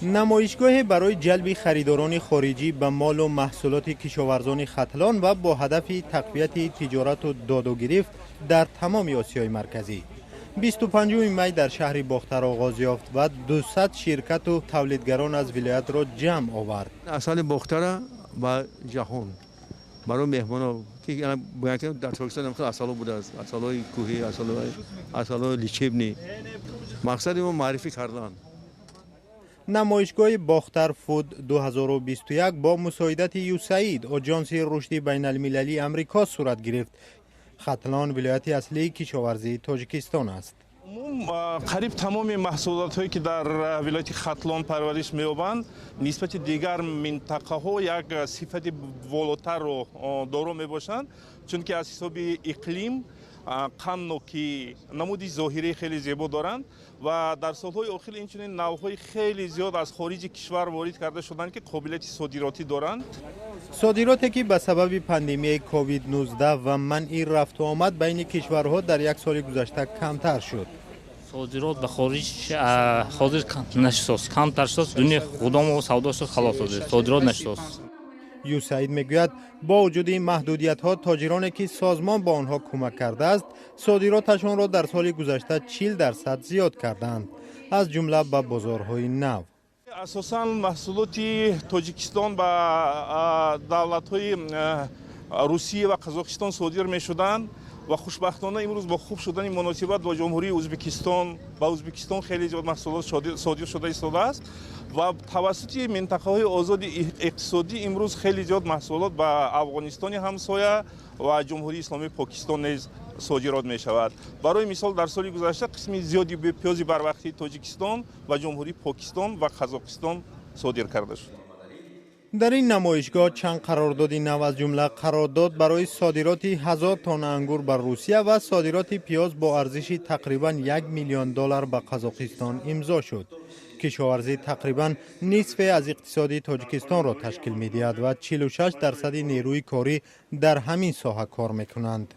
نمایشگاه برای جلب خریداران خارجی به مال و محصولات کشاورزان ختلان و با هدف تقویت تجارت و داد و گرفت در تمام آسیای مرکزی 25 می در شهر باختر آغاز یافت و 200 شرکت و تولیدگران از ولایت را جمع آورد. اصل باختر و جهان برای مهمان که باید در ترکستان هم اصلا بوده است، اصلای کوهی، اصلای لیچبنی. مقصد ما معرفی کردن. نمایشگاه باختر فود 2021 با مساعدت یوساید آژانس رشد بین المللی امریکا صورت گرفت. ختلان ولایت اصلی کشاورزی تاجیکستان است. قریب تمام محصولات هایی که در ولایت ختلان پرورش می‌یابند نسبت دیگر منطقه ها یک صفت والاتر رو دارا میباشند، چون که از حساب اقلیم قند که نمودی ظاهری خیلی زیبا دارند و در سالهای اخیر اینچنین نوهای خیلی زیاد از خارج کشور وارد کرده شدند که قابلیت صادراتی دارند. صادراتی که به سبب پاندمی کووید 19 و منع رفت و آمد بین کشورها در یک سال گذشته کمتر شد. صادرات به خارج حاضر نشد، کمتر شد. دنیا خودم و سودا شد، خلاص شد. صادرات نشد. یوساید میگوید با وجود محدودیت ها تاجرانی که سازمان با آنها کمک کرده است صادراتشان را در سال گذشته 40% زیاد کردند، از جمله به بازارهای نو. اساساً محصولات تاجیکستان با دولت‌های روسیه و قزاقستان صادر می‌شدند و خوشبختانه امروز با خوب شدن مناسبت با جمهوری ازبکستان خیلی زیاد محصولات صادر شده ایستاده است و توسط منطقه‌های آزاد اقتصادی امروز خیلی زیاد محصولات به افغانستان همسایه و جمهوری اسلامی پاکستان نیز صادرات می شود. برای مثال در سال گذشته قسم زیادی به پیاز بروقتی تاجیکستان و جمهوری پاکستان و قزاقستان صادر کرده شد. در این نمایشگاه چند قرارداد نو از جمله قرارداد برای صادرات 1000 تن انگور به روسیه و صادرات پیاز با ارزش تقریبا $1 میلیون به قزاقستان امضا شد. کشاورزی تقریبا نصف از اقتصاد تاجیکستان را تشکیل می‌دهد و 46% نیروی کاری در همین ساحه کار می‌کنند.